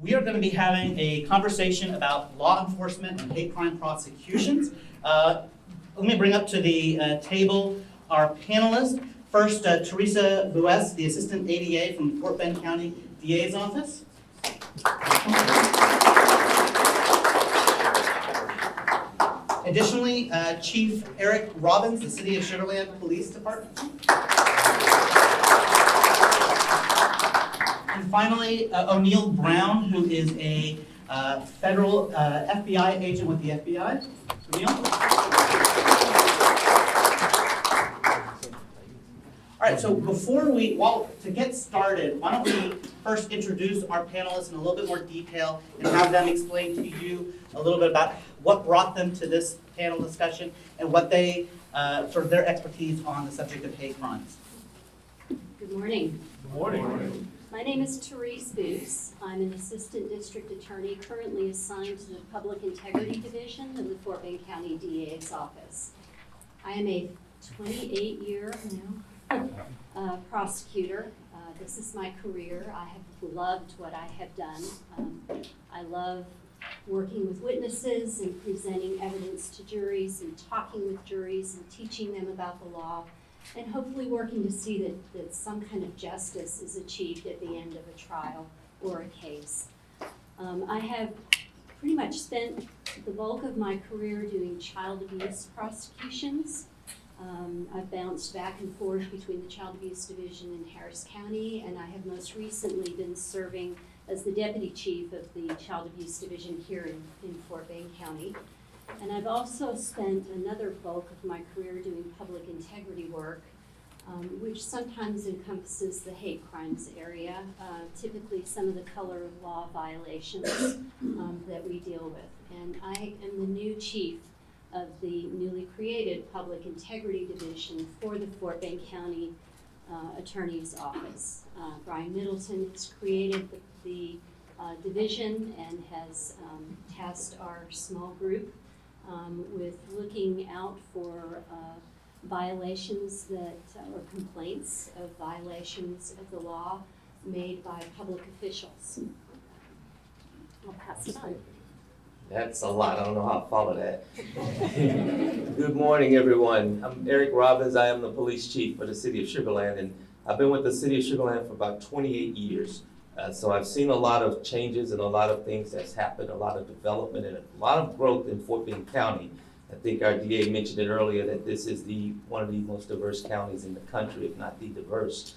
We are going to be having a conversation about law enforcement and hate crime prosecutions. Let me bring up to the table our panelists. First, Therese Buess, the Assistant ADA from the Fort Bend County DA's office. Additionally, Chief Eric Robbins, the City of Sugar Land Police Department. And finally, Anil Brown, who is a federal FBI agent with the FBI. Anil? All right, so to get started, why don't we first introduce our panelists in a little bit more detail and have them explain to you a little bit about what brought them to this panel discussion and what they, sort of their expertise on the subject of hate crimes. Good morning. Good morning. My name is Therese Booth. I'm an Assistant District Attorney currently assigned to the Public Integrity Division of the Fort Bend County DA's office. I am a 28-year prosecutor. This is my career. I have loved what I have done. I love working with witnesses and presenting evidence to juries and talking with juries and teaching them about the law, and hopefully working to see that some kind of justice is achieved at the end of a trial or a case. I have pretty much spent the bulk of my career doing child abuse prosecutions. I've bounced back and forth between the Child Abuse Division in Harris County, and I have most recently been serving as the Deputy Chief of the Child Abuse Division here in Fort Bend County. And I've also spent another bulk of my career doing public integrity work, which sometimes encompasses the hate crimes area, typically some of the color of law violations that we deal with. And I am the new chief of the newly created Public Integrity Division for the Fort Bend County Attorney's Office. Brian Middleton has created the division and has tasked our small group with looking out for violations or complaints of violations of the law made by public officials. I'll pass it on. That's a lot. I don't know how to follow that. Good morning, everyone. I'm Eric Robbins. I am the police chief for the City of Sugar Land, and I've been with the City of Sugar Land for about 28 years. So I've seen a lot of changes and a lot of things that's happened, a lot of development and a lot of growth in Fort Bend County. I think our DA mentioned it earlier that this is one of the most diverse counties in the country, if not the diverse.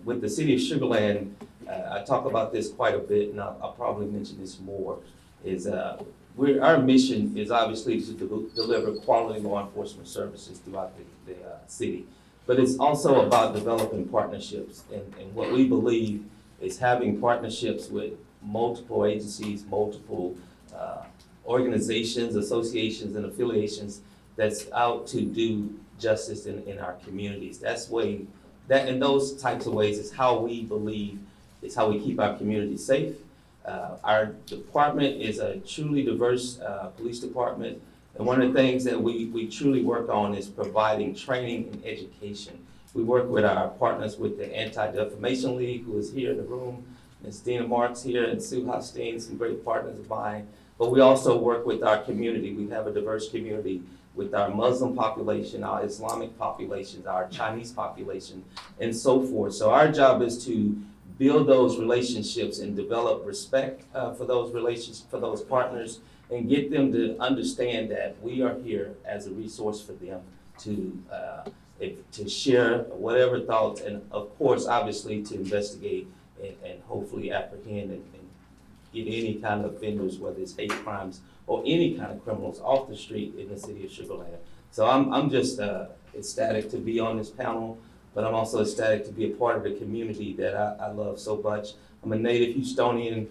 With the City of Sugar Land, I talk about this quite a bit, and I'll probably mention this more. Our mission is obviously to deliver quality law enforcement services throughout the city, but it's also about developing partnerships, and what we believe is having partnerships with multiple agencies, multiple organizations, associations, and affiliations that's out to do justice in our communities. That in those types of ways is how we believe is how we keep our community safe. Our department is a truly diverse police department, and one of the things that we truly work on is providing training and education. We work with our partners with the Anti-Defamation League, who is here in the room, Ms. Dina Marks here, and Sue Hosteen, some great partners of mine. But we also work with our community. We have a diverse community with our Muslim population, our Islamic populations, our Chinese population, and so forth. So our job is to build those relationships and develop respect for those relations, for those partners, and get them to understand that we are here as a resource for them to share whatever thoughts, and of course, obviously, to investigate and hopefully apprehend and get any kind of offenders, whether it's hate crimes or any kind of criminals, off the street in the City of Sugar Land. So I'm just ecstatic to be on this panel, but I'm also ecstatic to be a part of the community that I love so much. I'm a native Houstonian,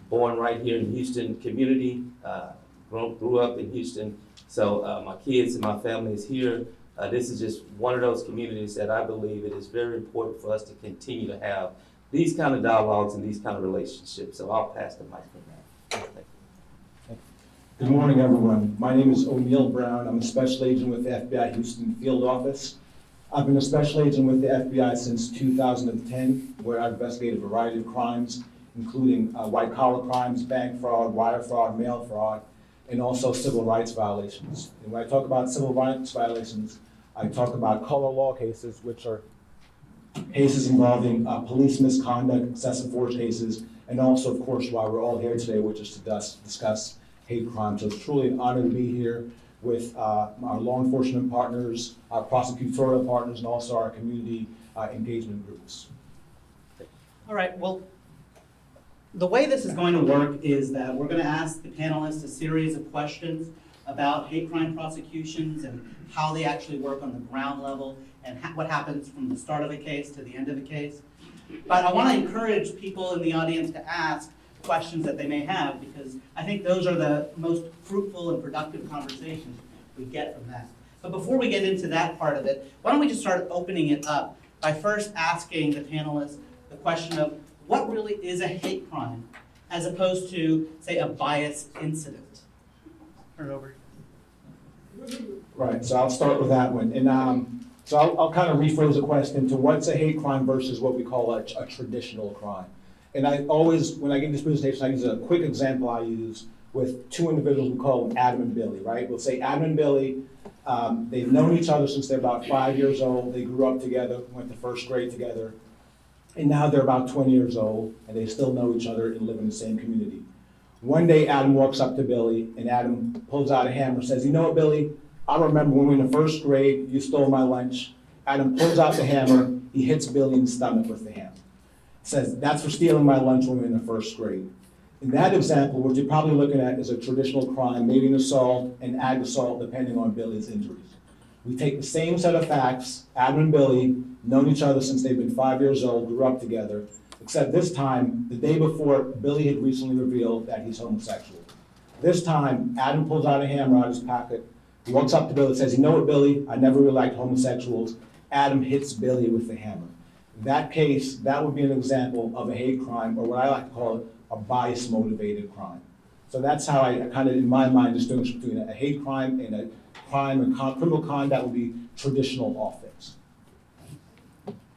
born right here in Houston community, grew up in Houston. So my kids and my family is here. This is just one of those communities that I believe it is very important for us to continue to have these kind of dialogues and these kind of relationships. So I'll pass the mic from that. Good morning, everyone. My name is Anil Brown. I'm a special agent with the FBI Houston Field Office. I've been a special agent with the FBI since 2010, where I've investigated a variety of crimes, including white-collar crimes, bank fraud, wire fraud, mail fraud, and also civil rights violations. And when I talk about civil rights violations, I talk about color law cases, which are cases involving police misconduct, excessive force cases, and also, of course, why we're all here today, which is to discuss hate crime. So it's truly an honor to be here with our law enforcement partners, our prosecutorial partners, and also our community engagement groups. All right, well, the way this is going to work is that we're going to ask the panelists a series of questions about hate crime prosecutions and how they actually work on the ground level and what happens from the start of a case to the end of the case. But I want to encourage people in the audience to ask questions that they may have, because I think those are the most fruitful and productive conversations we get from that. But before we get into that part of it, why don't we just start opening it up by first asking the panelists the question of what really is a hate crime as opposed to, say, a bias incident? Turn it over. Right, so I'll start with that one. And so I'll kind of rephrase the question to what's a hate crime versus what we call a traditional crime. And I always, when I give this presentation, I use a quick example I use with two individuals, we call them Adam and Billy, right? We'll say Adam and Billy, they've known each other since they're about 5 years old. They grew up together, went to first grade together. And now they're about 20 years old, and they still know each other and live in the same community. One day, Adam walks up to Billy, and Adam pulls out a hammer and says, "You know what, Billy? I remember when we were in the first grade, you stole my lunch." Adam pulls out the hammer, he hits Billy in the stomach with the hammer. Says, "That's for stealing my lunch when we were in the first grade." In that example, what you're probably looking at is a traditional crime, maybe an assault, and ag assault, depending on Billy's injuries. We take the same set of facts, Adam and Billy, known each other since they've been 5 years old, grew up together, except this time, the day before, Billy had recently revealed that he's homosexual. This time, Adam pulls out a hammer out of his pocket. He walks up to Billy and says, "You know what, Billy? I never really liked homosexuals." Adam hits Billy with the hammer. In that case, that would be an example of a hate crime, or what I like to call it, a bias-motivated crime. So that's how I kind of, in my mind, distinguish between a hate crime and a crime and criminal conduct that would be traditional offense.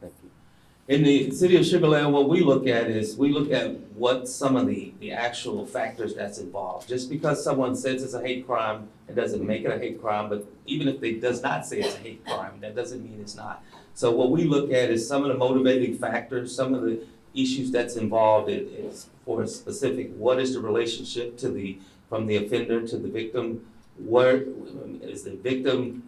Thank you. In the city of Sugar Land, what we look at is we look at what some of the actual factors that's involved. Just because someone says it's a hate crime, it doesn't make it a hate crime, but even if they does not say it's a hate crime, that doesn't mean it's not. So what we look at is some of the motivating factors, some of the issues that's involved is for a specific, what is the relationship to from the offender to the victim? Where is the victim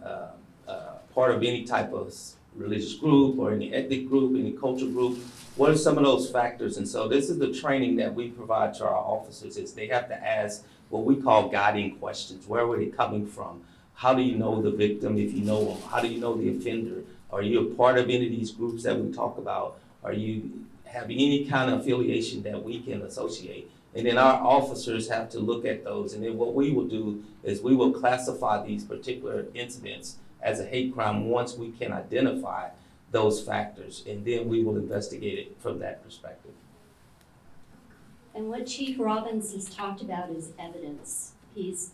part of any type of religious group or any ethnic group, any cultural group? What are some of those factors? And so this is the training that we provide to our officers, is they have to ask what we call guiding questions. Where were they coming from? How do you know the victim if you know them? How do you know the offender? Are you a part of any of these groups that we talk about? Are you have any kind of affiliation that we can associate? And then our officers have to look at those. And then what we will do is we will classify these particular incidents as a hate crime once we can identify those factors. And then we will investigate it from that perspective. And what Chief Robbins has talked about is evidence. He's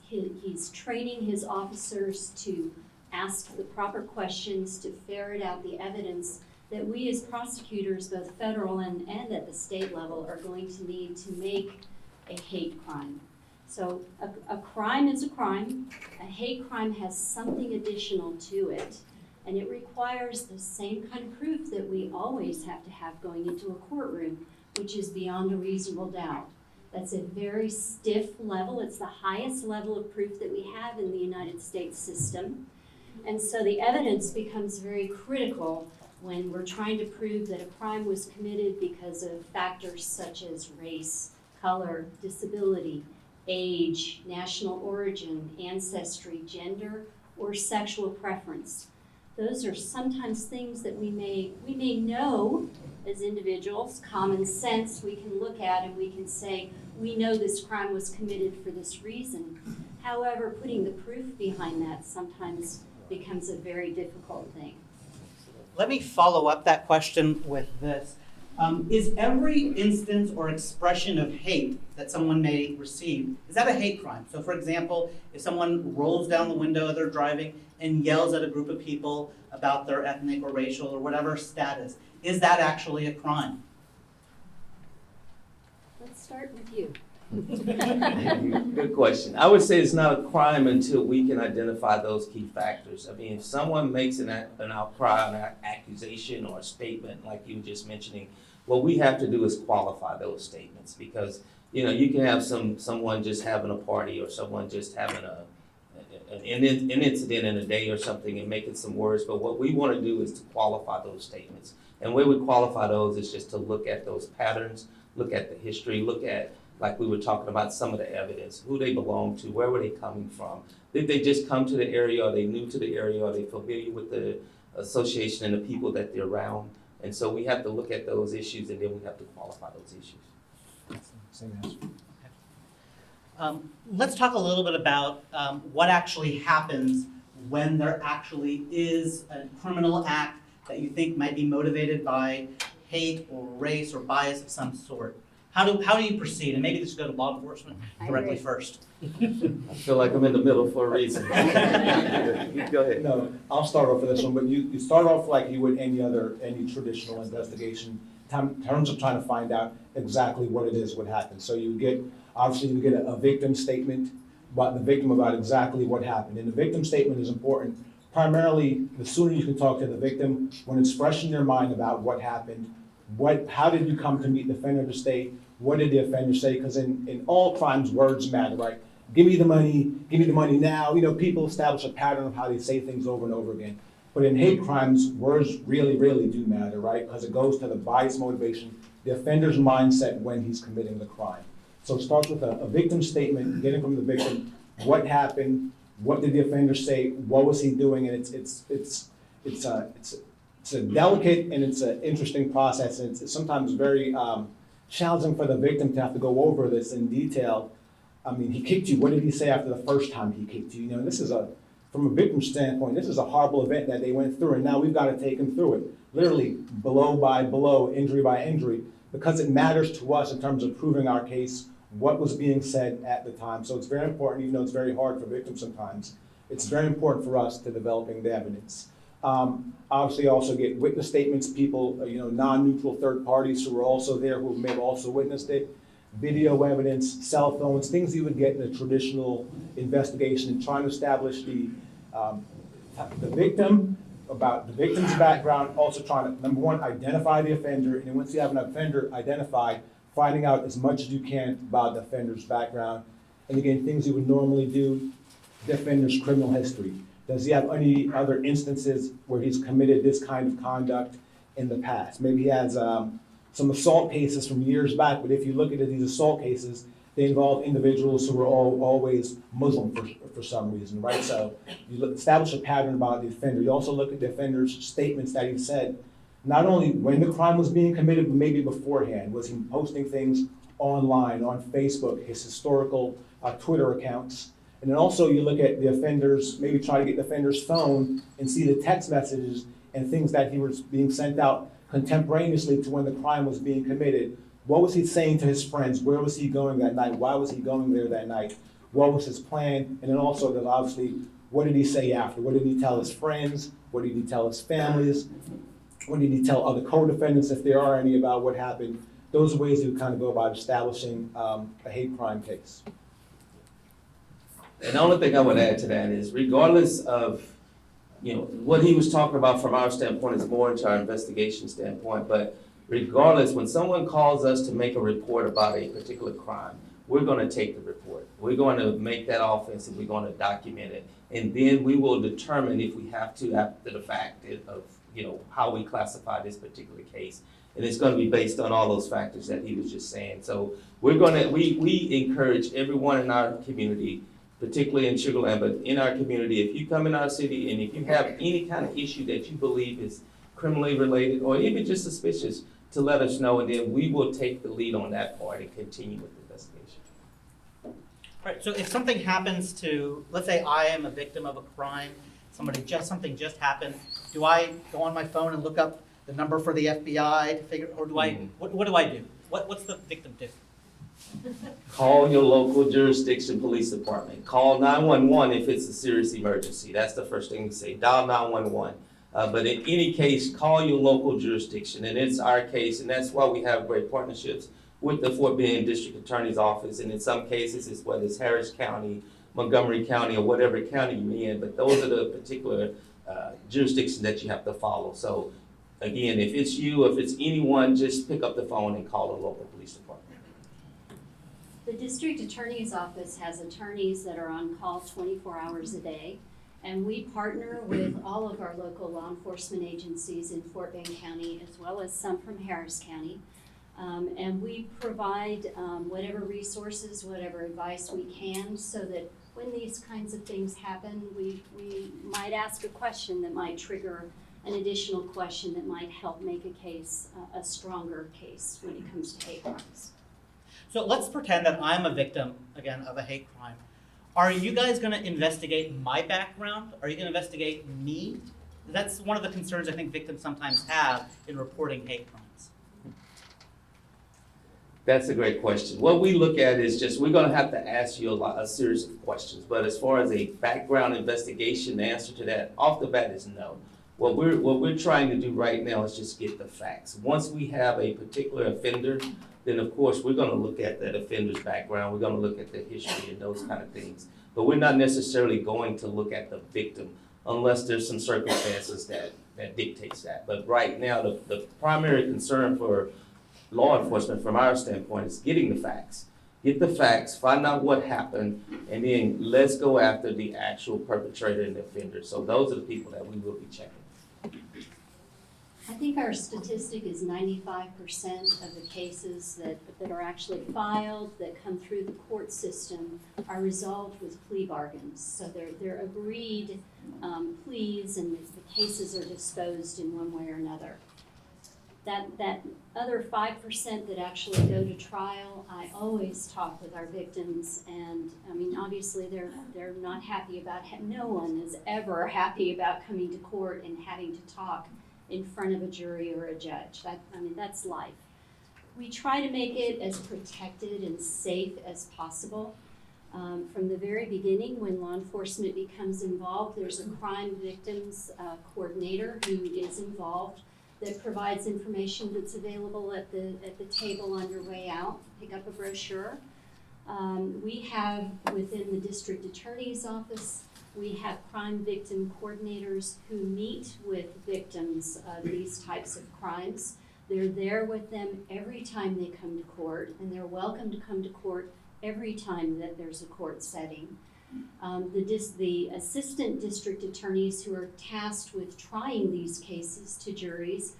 training his officers to ask the proper questions, to ferret out the evidence that we as prosecutors, both federal and at the state level, are going to need to make a hate crime. So a crime is a crime. A hate crime has something additional to it, and it requires the same kind of proof that we always have to have going into a courtroom, which is beyond a reasonable doubt. That's a very stiff level. It's the highest level of proof that we have in the United States system. And so the evidence becomes very critical when we're trying to prove that a crime was committed because of factors such as race, color, disability, age, national origin, ancestry, gender, or sexual preference. Those are sometimes things that we may know as individuals, common sense we can look at and we can say, we know this crime was committed for this reason. However, putting the proof behind that sometimes becomes a very difficult thing. Let me follow up that question with this. Is every instance or expression of hate that someone may receive, is that a hate crime? So for example, if someone rolls down the window as they're driving and yells at a group of people about their ethnic or racial or whatever status, is that actually a crime? Let's start with you. Good question. I would say it's not a crime until we can identify those key factors. I mean, if someone makes an outcry, an accusation, or a statement like you were just mentioning, what we have to do is qualify those statements, because you can have someone just having a party, or someone just having an incident in a day or something and making some words. But what we want to do is to qualify those statements. And the way we qualify those is just to look at those patterns, look at the history, look at, like we were talking about, some of the evidence, who they belong to, where were they coming from? Did they just come to the area? Are they new to the area? Are they familiar with the association and the people that they're around? And so we have to look at those issues, and then we have to qualify those issues. Same answer. Let's talk a little bit about what actually happens when there actually is a criminal act that you think might be motivated by hate or race or bias of some sort. How do you proceed? And maybe this should go to law enforcement directly first. I feel like I'm in the middle for a reason. Go ahead. No, I'll start off with this one, but you start off like you would any traditional investigation, in terms of trying to find out exactly what it is, what happened. So you get a victim statement about the victim, about exactly what happened. And the victim statement is important. Primarily, the sooner you can talk to the victim, when it's fresh in their mind about what happened, how did you come to meet the offender to stay? What did the offender say? Because in all crimes, words matter, right? Give me the money now. People establish a pattern of how they say things over and over again. But in hate crimes, words really, really do matter, right? Because it goes to the bias motivation, the offender's mindset when he's committing the crime. So it starts with a victim statement, getting from the victim what happened, what did the offender say, what was he doing, and it's a delicate and it's an interesting process, and it's sometimes very challenging for the victim to have to go over this in detail. I mean, he kicked you. What did he say after the first time he kicked you? This is from a victim standpoint, this is a horrible event that they went through, and now we've got to take them through it, literally blow by blow, injury by injury, because it matters to us in terms of proving our case, what was being said at the time. So it's very important, even though it's very hard for victims sometimes, it's very important for us to developing the evidence. Obviously, also get witness statements, people, non-neutral third parties who were also there, who may have also witnessed it, video evidence, cell phones, things you would get in a traditional investigation, and trying to establish the victim, about the victim's background, also trying to, number one, identify the offender, and then once you have an offender identified, finding out as much as you can about the offender's background. And again, things you would normally do, the offender's criminal history. Does he have any other instances where he's committed this kind of conduct in the past? Maybe he has some assault cases from years back, but if you look at these assault cases, they involve individuals who were always Muslim for some reason, right? So you establish a pattern about the offender. You also look at the offender's statements that he said, not only when the crime was being committed, but maybe beforehand. Was he posting things online, on Facebook, his historical Twitter accounts? And then also you look at the offender's, maybe try to get the offender's phone and see the text messages and things that he was being sent out contemporaneously to when the crime was being committed. What was he saying to his friends? Where was he going that night? Why was he going there that night? What was his plan? And then also, obviously, what did he say after? What did he tell his friends? What did he tell his families? What did he tell other co-defendants, if there are any, about what happened? Those are ways you kind of go about establishing a hate crime case. And the only thing I would add to that is, regardless of, what he was talking about from our standpoint is more into our investigation standpoint, but regardless, when someone calls us to make a report about a particular crime, we're going to take the report. We're going to make that offense, and we're going to document it. And then we will determine if we have to, after the fact, of how we classify this particular case. And it's going to be based on all those factors that he was just saying. So we encourage everyone in our community, particularly in Sugar Land, but in our community, if you come in our city and if you have any kind of issue that you believe is criminally related or even just suspicious, to let us know, and then we will take the lead on that part and continue with the investigation. Right, so if something happens to, let's say I am a victim of a crime, something just happened, do I go on my phone and look up the number for the FBI to figure, or do I, what do I do? What's the victim do? Call your local jurisdiction police department. Call 911 if it's a serious emergency. That's the first thing to say. Dial 911. But in any case, call your local jurisdiction, and it's our case, and that's why we have great partnerships with the Fort Bend District Attorney's Office, and in some cases, it's whether it's Harris County, Montgomery County, or whatever county you're in, but those are the particular jurisdictions that you have to follow. So again, if it's you, if it's anyone, just pick up the phone and call the local police department. The district attorney's office has attorneys that are on call 24 hours a day, and we partner with all of our local law enforcement agencies in Fort Bend County, as well as some from Harris County. And we provide whatever resources, whatever advice we can, so that when these kinds of things happen, we might ask a question that might trigger an additional question that might help make a case a stronger case when it comes to hate crimes. So let's pretend that I'm a victim, again, of a hate crime. Are you guys gonna investigate my background? Are you gonna investigate me? That's one of the concerns I think victims sometimes have in reporting hate crimes. That's a great question. What we look at is just, we're gonna have to ask you a series of questions, but as far as a background investigation, the answer to that off the bat is no. What we're trying to do right now is just get the facts. Once we have a particular offender, then of course, we're gonna look at that offender's background, we're gonna look at the history and those kind of things. But we're not necessarily going to look at the victim unless there's some circumstances that dictates that. But right now, the primary concern for law enforcement from our standpoint is getting the facts. Get the facts, find out what happened, and then let's go after the actual perpetrator and the offender. So those are the people that we will be checking. I think our statistic is 95% of the cases that are actually filed, that come through the court system, are resolved with plea bargains. So they're agreed pleas, and the cases are disposed in one way or another. That other 5% that actually go to trial, I always talk with our victims, and I mean, obviously they're not happy about, no one is ever happy about coming to court and having to talk in front of a jury or a judge. I mean, that's life. We try to make it as protected and safe as possible. From the very beginning, when law enforcement becomes involved, there's a crime victims coordinator who is involved, that provides information that's available at the table on your way out. Pick up a brochure. We have, within the district attorney's office, we have crime victim coordinators who meet with victims of these types of crimes. They're there with them every time they come to court, and they're welcome to come to court every time that there's a court setting. The assistant district attorneys who are tasked with trying these cases to juries,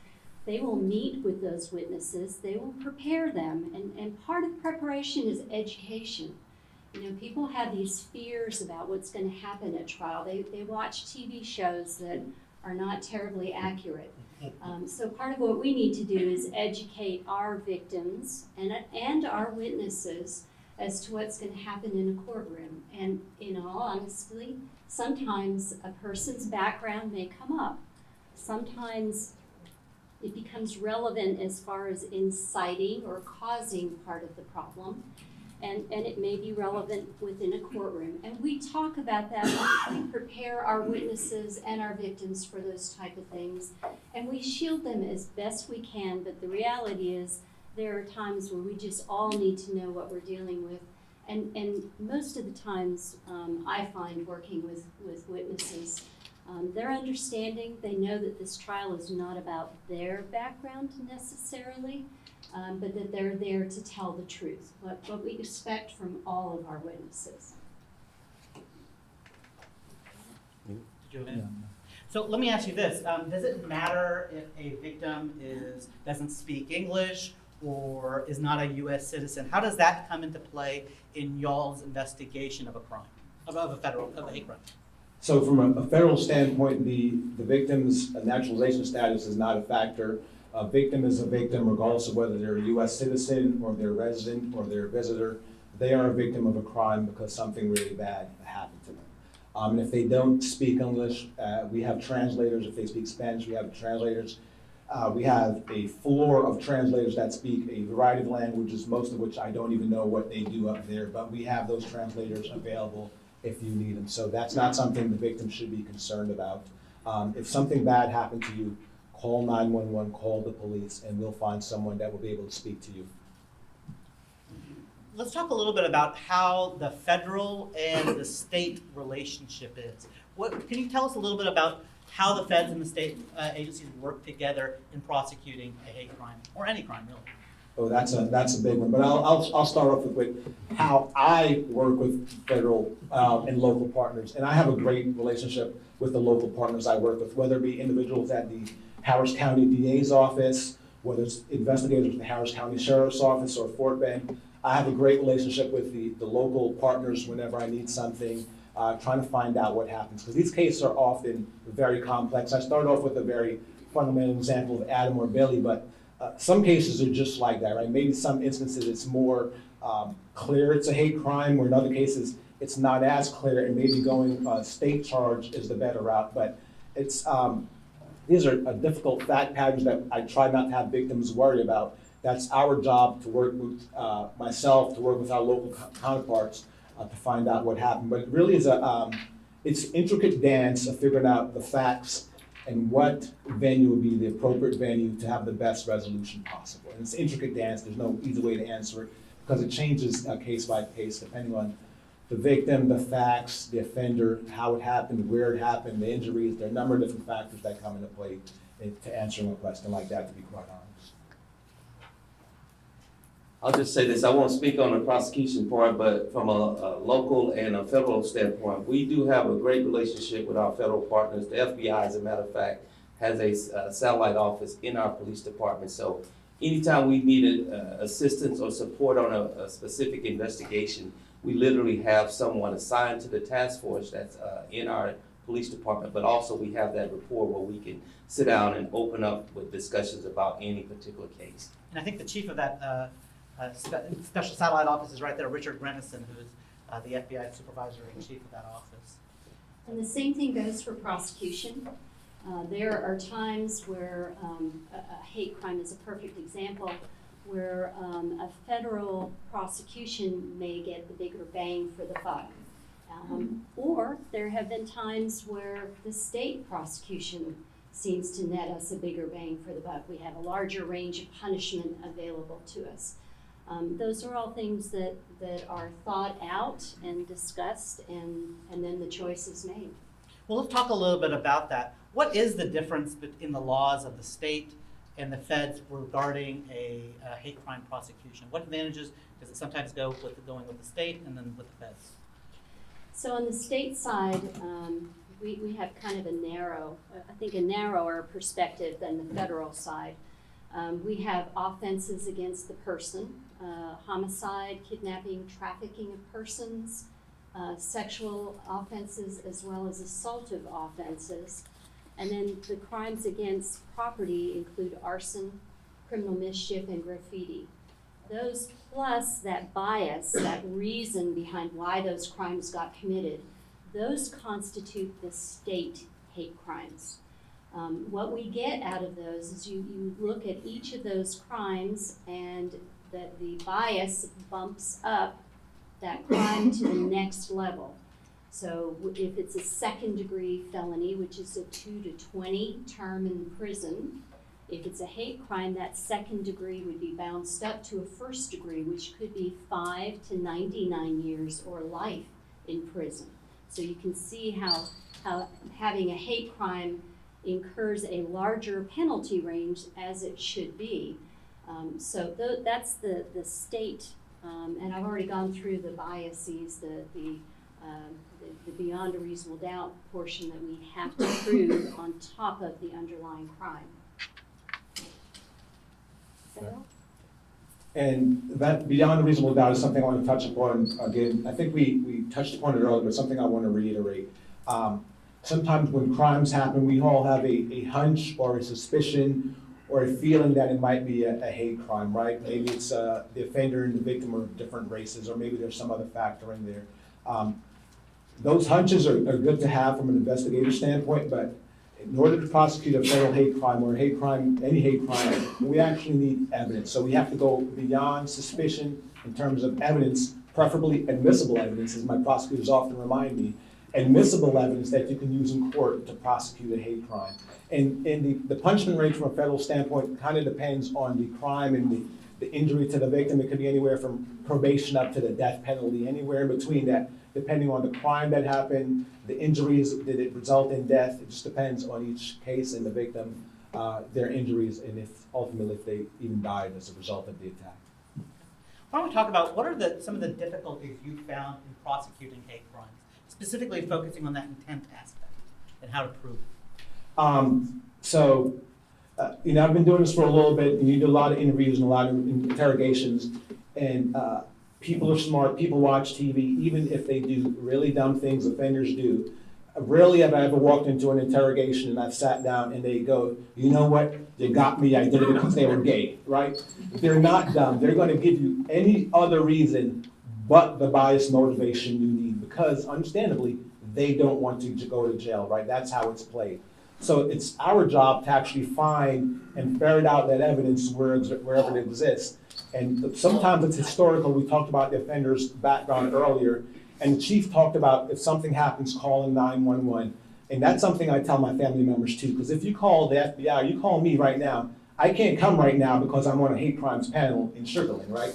they will meet with those witnesses, they will prepare them, and part of preparation is education. You know, people have these fears about what's going to happen at trial. They watch TV shows that are not terribly accurate. So part of what we need to do is educate our victims and our witnesses as to what's going to happen in a courtroom. And in all honesty, sometimes a person's background may come up. Sometimes it becomes relevant as far as inciting or causing part of the problem. And it may be relevant within a courtroom. And we talk about that. We prepare our witnesses and our victims for those type of things. And we shield them as best we can, but the reality is there are times where we just all need to know what we're dealing with. And most of the times, I find working with witnesses, they're understanding. They know that this trial is not about their background necessarily, but that they're there to tell the truth, what we expect from all of our witnesses. Did you have any? So let me ask you this, does it matter if a victim doesn't speak English or is not a US citizen? How does that come into play in y'all's investigation of a crime, of a hate crime? So from a federal standpoint, the victim's naturalization status is not a factor. A victim is a victim regardless of whether they're a US citizen or they're a resident or they're a visitor. They are a victim of a crime because something really bad happened to them. And if they don't speak English, we have translators. If they speak Spanish, we have translators. We have a floor of translators that speak a variety of languages, most of which I don't even know what they do up there, but we have those translators available if you need them. So that's not something the victim should be concerned about. If something bad happened to you, call 911, call the police, and we'll find someone that will be able to speak to you. let's talk a little bit about how the federal and the state relationship is. Can you tell us a little bit about how the feds and the state agencies work together in prosecuting a hate crime, or any crime, really? Oh, that's a big one, but I'll start off with how I work with federal and local partners, and I have a great relationship with the local partners I work with, whether it be individuals at the Harris County DA's office, whether it's investigators with the Harris County Sheriff's Office or Fort Bend. I have a great relationship with the local partners whenever I need something, trying to find out what happens, because these cases are often very complex. I started off with a very fundamental example of Adam or Billy, but some cases are just like that, right? Maybe some instances it's more clear it's a hate crime, or in other cases it's not as clear, and maybe going state charge is the better route. But it's these are difficult fact patterns that I try not to have victims worry about. That's our job to work with myself, to work with our local counterparts to find out what happened. But it really is it's intricate dance of figuring out the facts and what venue would be the appropriate venue to have the best resolution possible. And it's an intricate dance. There's no easy way to answer it because it changes case by case depending on the victim, the facts, the offender, how it happened, where it happened, the injuries. There are a number of different factors that come into play to answering a question like that, to be quite honest. I'll just say this, I won't speak on the prosecution part, but from a local and a federal standpoint, we do have a great relationship with our federal partners. The FBI, as a matter of fact, has a satellite office in our police department. So anytime we needed assistance or support on a specific investigation, we literally have someone assigned to the task force that's in our police department, but also we have that rapport where we can sit down and open up with discussions about any particular case. And I think the chief of that special satellite office is right there, Richard Grennison, who is the FBI supervisor and chief of that office. And the same thing goes for prosecution. There are times where a hate crime is a perfect example, where a federal prosecution may get the bigger bang for the buck. Or there have been times where the state prosecution seems to net us a bigger bang for the buck. We have a larger range of punishment available to us. Those are all things that are thought out and discussed, and then the choice is made. Well, let's talk a little bit about that. What is the difference in the laws of the state and the feds regarding a hate crime prosecution? What advantages does it sometimes go with going with the state and then with the feds? So on the state side, we have kind of a narrower perspective than the federal side. We have offenses against the person, homicide, kidnapping, trafficking of persons, sexual offenses, as well as assaultive offenses. And then the crimes against property include arson, criminal mischief, and graffiti. Those plus that bias, that reason behind why those crimes got committed, those constitute the state hate crimes. What we get out of those is you look at each of those crimes, and that the bias bumps up that crime to the next level. So if it's a second-degree felony, which is a 2 to 20 term in prison, if it's a hate crime, that second degree would be bounced up to a first degree, which could be 5 to 99 years or life in prison. So you can see how having a hate crime incurs a larger penalty range, as it should be. So that's the state, and I've already gone through the biases, the beyond a reasonable doubt portion that we have to prove on top of the underlying crime. And that beyond a reasonable doubt is something I want to touch upon again. I think we touched upon it earlier, but something I want to reiterate. Sometimes when crimes happen, we all have a hunch or a suspicion or a feeling that it might be a hate crime, right? Maybe it's the offender and the victim are different races, or maybe there's some other factor in there. Those hunches are good to have from an investigative standpoint, but in order to prosecute a federal hate crime or a hate crime, any hate crime, we actually need evidence. So we have to go beyond suspicion in terms of evidence, preferably admissible evidence, as my prosecutors often remind me, admissible evidence that you can use in court to prosecute a hate crime. And the punishment range from a federal standpoint kind of depends on the crime and the injury to the victim. It could be anywhere from probation up to the death penalty, anywhere in between that, depending on the crime that happened, the injuries, did it result in death? It just depends on each case and the victim, their injuries, and if ultimately if they even died as a result of the attack. Why don't we talk about what are some of the difficulties you found in prosecuting hate crimes, specifically focusing on that intent aspect and how to prove it? I've been doing this for a little bit, and you do a lot of interviews and a lot of interrogations, and people are smart, people watch TV, even if they do really dumb things offenders do. Rarely have I ever walked into an interrogation and I've sat down and they go, you know what, you got me, I did it because they were gay, right? They're not dumb, they're gonna give you any other reason but the biased motivation you need, because understandably, they don't want to go to jail, right? That's how it's played. So it's our job to actually find and ferret out that evidence wherever it exists. And sometimes it's historical. We talked about the offender's background earlier, and the chief talked about if something happens, calling 911. And that's something I tell my family members too, because if you call the FBI, you call me right now, I can't come right now because I'm on a hate crimes panel in Sugar Land, right?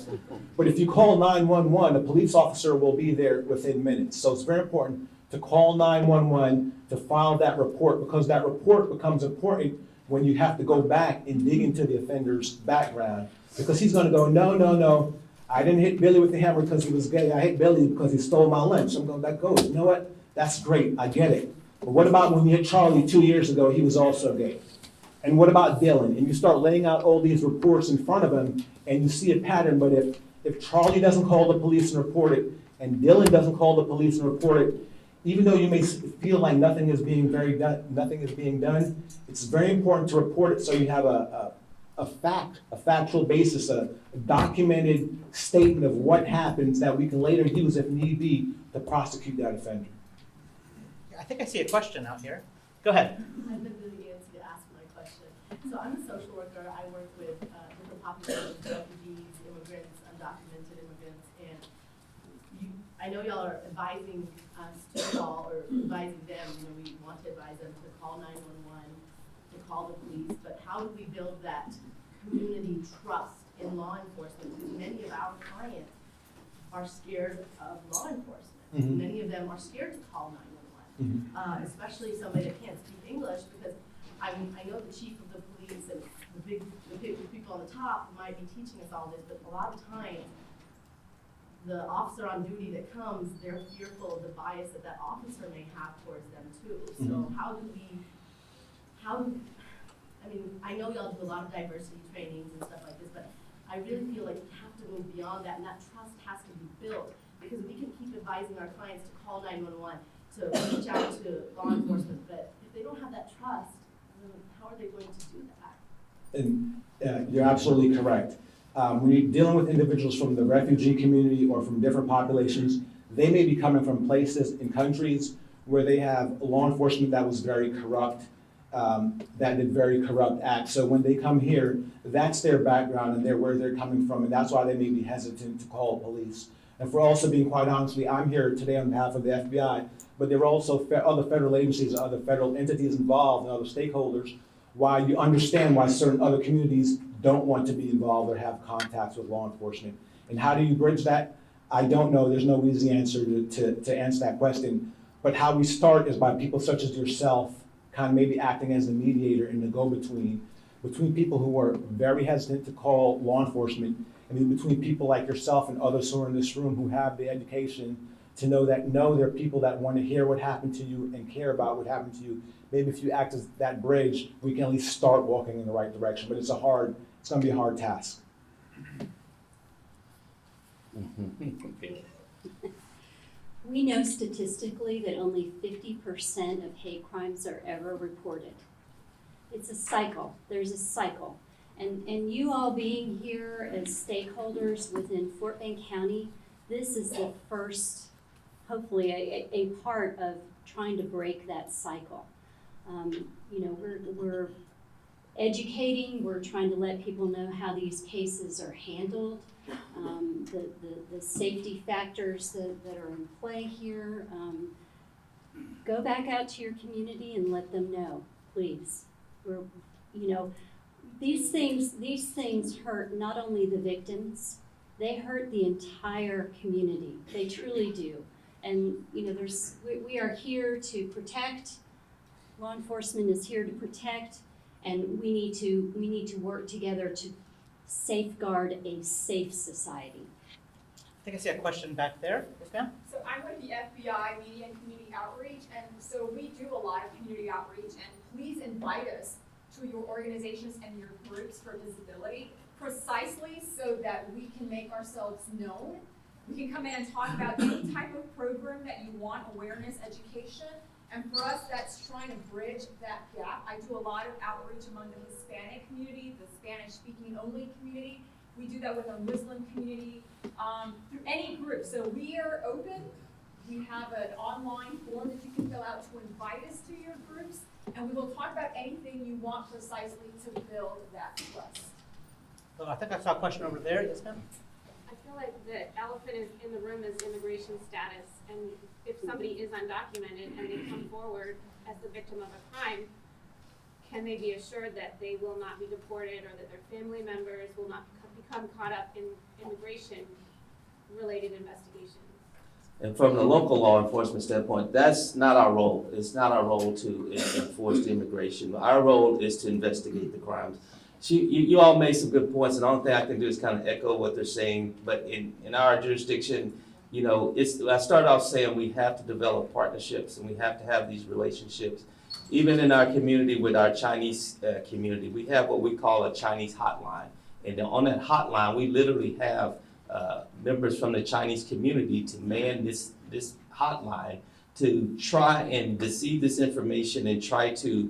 But if you call 911, a police officer will be there within minutes. So it's very important to call 911, to file that report, because that report becomes important when you have to go back and dig into the offender's background. Because he's gonna go, no, I didn't hit Billy with the hammer because he was gay, I hit Billy because he stole my lunch. I'm going, that goes, you know what, that's great, I get it. But what about when you hit Charlie 2 years ago, he was also gay? And what about Dylan? And you start laying out all these reports in front of him, and you see a pattern, but if Charlie doesn't call the police and report it, and Dylan doesn't call the police and report it, even though you may feel like nothing is being done, it's very important to report it so you have a factual basis, a documented statement of what happens that we can later use if need be to prosecute that offender. I think I see a question out here. Go ahead. I've been really antsy to ask my question. So I'm a social worker. I work with different populations, refugees, immigrants, undocumented immigrants, and I know y'all are advising us to call, or advising them, we want to advise them to call 911, to call the police, but how do we build that community trust in law enforcement? Because many of our clients are scared of law enforcement. Mm-hmm. Many of them are scared to call 911, especially somebody that can't speak English, because I know the chief of the police and the big people on the top might be teaching us all this, but a lot of times, the officer on duty that comes, they're fearful of the bias that officer may have towards them too. So I know y'all do a lot of diversity trainings and stuff like this, but I really feel like we have to move beyond that, and that trust has to be built, because we can keep advising our clients to call 911, to reach out to law enforcement, but if they don't have that trust, how are they going to do that? And you're absolutely correct. When you're dealing with individuals from the refugee community or from different populations, they may be coming from places in countries where they have law enforcement that was very corrupt, that did very corrupt acts. So when they come here, that's their background and where they're coming from, and that's why they may be hesitant to call police. And for also being quite honestly, I'm here today on behalf of the FBI, but there are also other federal agencies, other federal entities involved, and other stakeholders, why you understand why certain other communities don't want to be involved or have contacts with law enforcement. And how do you bridge that? I don't know. There's no easy answer to answer that question. But how we start is by people such as yourself kind of maybe acting as the mediator and the go-between between people who are very hesitant to call law enforcement, and then between people like yourself and others who are in this room who have the education to know that there are people that want to hear what happened to you and care about what happened to you. Maybe if you act as that bridge, we can at least start walking in the right direction. But it's going to be a hard task. We know statistically that only 50% of hate crimes are ever reported. It's a cycle. There's a cycle. And you all being here as stakeholders within Fort Bend County, this is the first, hopefully, a part of trying to break that cycle. We're educating, we're trying to let people know how these cases are handled, the safety factors that are in play here. Go back out to your community and let them know, please. these things hurt not only the victims, they hurt the entire community. They truly do. And we are here to protect. Law enforcement is here to protect, and we need to work together to safeguard a safe society. I think I see a question back there. Yes, ma'am? So I'm with the FBI Media and Community Outreach, and so we do a lot of community outreach, and please invite us to your organizations and your groups for visibility, precisely so that we can make ourselves known. We can come in and talk about any type of program that you want, awareness, education, and for us, that's trying to bridge that gap. I do a lot of outreach among the Hispanic community, the Spanish-speaking only community. We do that with our Muslim community, through any group. So we are open. We have an online form that you can fill out to invite us to your groups, and we will talk about anything you want precisely to build that trust. So I think I saw a question over there. Yes, ma'am? I feel like the elephant in the room is immigration status, and if somebody is undocumented and they come forward as the victim of a crime, can they be assured that they will not be deported or that their family members will not become caught up in immigration-related investigations? And from the local law enforcement standpoint, that's not our role. It's not our role to enforce the immigration. Our role is to investigate the crimes. You all made some good points, and the only thing I can do is kind of echo what they're saying. But in our jurisdiction, I started off saying we have to develop partnerships and we have to have these relationships. Even in our community with our Chinese community, we have what we call a Chinese hotline. And on that hotline, we literally have members from the Chinese community to man this hotline to try and deceive this information and try to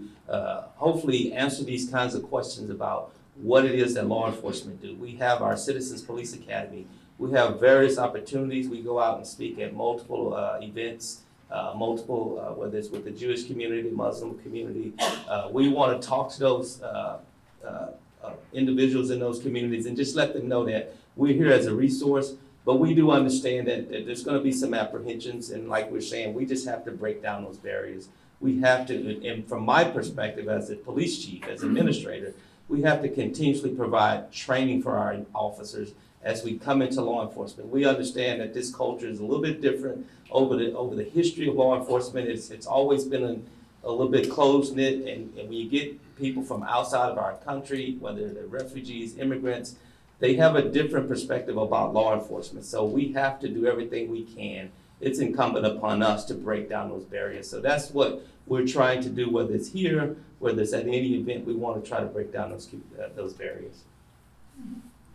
hopefully answer these kinds of questions about what it is that law enforcement do. We have our Citizens Police Academy. We have various opportunities. We go out and speak at multiple events, whether it's with the Jewish community, Muslim community. We want to talk to those individuals in those communities and just let them know that we're here as a resource, but we do understand that there's going to be some apprehensions, and like we're saying, we just have to break down those barriers. We have to, and from my perspective as a police chief, as administrator, we have to continuously provide training for our officers as we come into law enforcement. We understand that this culture is a little bit different over the history of law enforcement. It's always been a little bit close-knit, and when you get people from outside of our country, whether they're refugees, immigrants, they have a different perspective about law enforcement. So we have to do everything we can. It's incumbent upon us to break down those barriers. So that's what we're trying to do, whether it's here, whether it's at any event, we want to try to break down those barriers.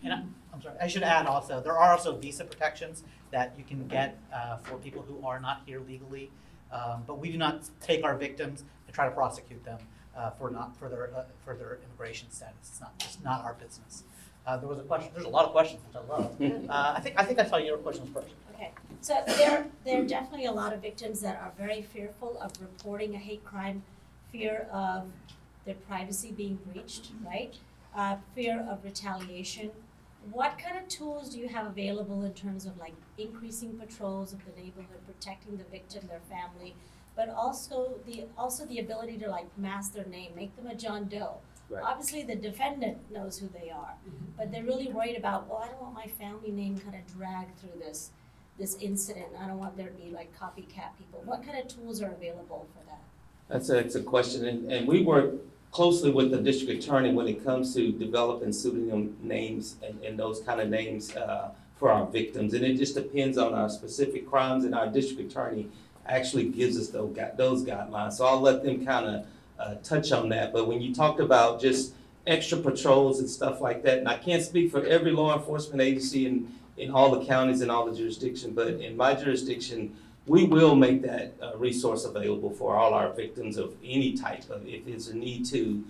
And I'm sorry, I should add also, there are also visa protections that you can get for people who are not here legally, but we do not take our victims and try to prosecute them for their immigration status. It's not our business. There was a question. There's a lot of questions, which I love. I think I saw your questions first. Okay, so there are definitely a lot of victims that are very fearful of reporting a hate crime, fear of their privacy being breached, right? Fear of retaliation. What kind of tools do you have available in terms of like increasing patrols of the neighborhood, protecting the victim, their family, but also the ability to like mask their name, make them a John Doe? Right. Obviously, the defendant knows who they are, but they're really worried about, well, I don't want my family name kind of dragged through this incident. I don't want there to be like copycat people. What kind of tools are available for that? That's a question, and we work closely with the district attorney when it comes to developing pseudonym names and those kind of names for our victims. And it just depends on our specific crimes, and our district attorney actually gives us those guidelines. So I'll let them kind of touch on that. But when you talked about just extra patrols and stuff like that, and I can't speak for every law enforcement agency in all the counties and all the jurisdictions, but in my jurisdiction, we will make that resource available for all our victims of any type of, if there's a need to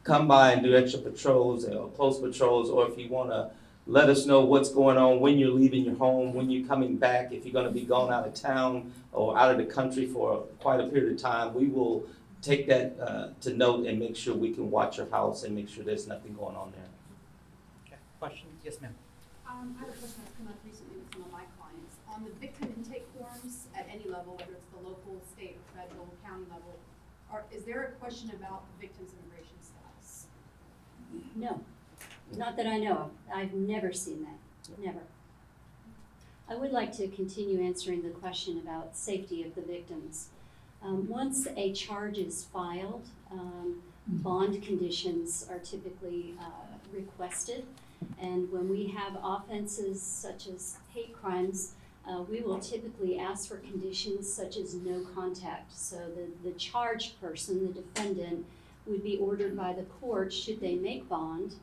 come by and do extra patrols or close patrols, or if you want to let us know what's going on when you're leaving your home, when you're coming back, if you're going to be gone out of town or out of the country for quite a period of time, we will take that to note and make sure we can watch your house and make sure there's nothing going on there. Okay, question? Yes, ma'am. I have a question that's come up recently with some of my clients. On the victim intake forms at any level, whether it's the local, state, or federal, county level, is there a question about the victim's immigration status? No, not that I know of. I've never seen that, never. I would like to continue answering the question about safety of the victims. Once a charge is filed, bond conditions are typically requested. And when we have offenses such as hate crimes, we will typically ask for conditions such as no contact. So the charged person, the defendant, would be ordered by the court, should they make bond,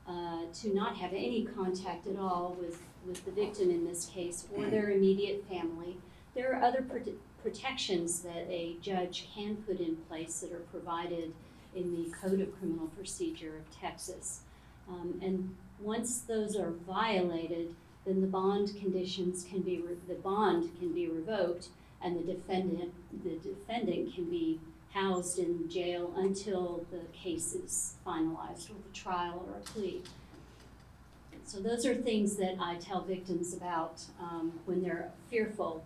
to not have any contact at all with the victim in this case or their immediate family. There are other protections that a judge can put in place that are provided in the Code of Criminal Procedure of Texas. And once those are violated, then the bond conditions can be, the bond can be revoked, and the defendant can be housed in jail until the case is finalized with a trial or a plea. So those are things that I tell victims about when they're fearful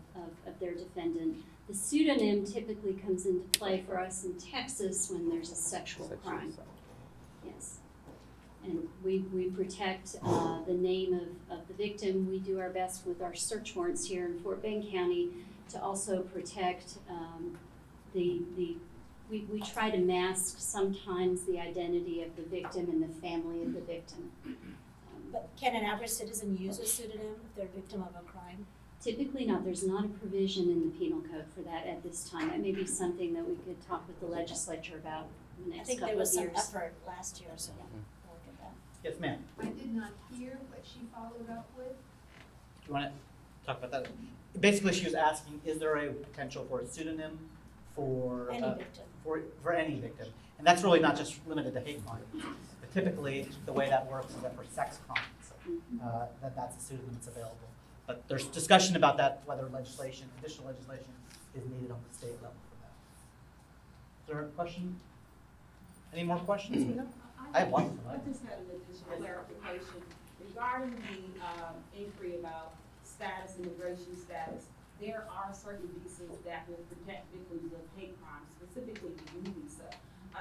of their defendant. The pseudonym typically comes into play for us in Texas when there's a sexual crime. Yes. And we protect the name of the victim. We do our best with our search warrants here in Fort Bend County to also protect we try to mask sometimes the identity of the victim and the family of the victim. But can an average citizen use a pseudonym if they're a victim of a crime? Typically not. There's not a provision in the penal code for that at this time. That may be something that we could talk with the legislature about in the next couple of years. I think there was some effort last year, so we'll look at that. Yes, ma'am. I did not hear what she followed up with. Do you want to talk about that? Basically, she was asking, is there a potential for a pseudonym for Any victim. For any victim? And that's really not just limited to hate crimes. But typically, the way that works is that for sex crimes, that's a pseudonym that's available. But there's discussion about that, whether additional legislation is needed on the state level for that. Is there a question? Any more questions? I have one. I just had an additional clarification regarding the inquiry about immigration status. There are certain visas that will protect victims of hate crimes, specifically the U visa.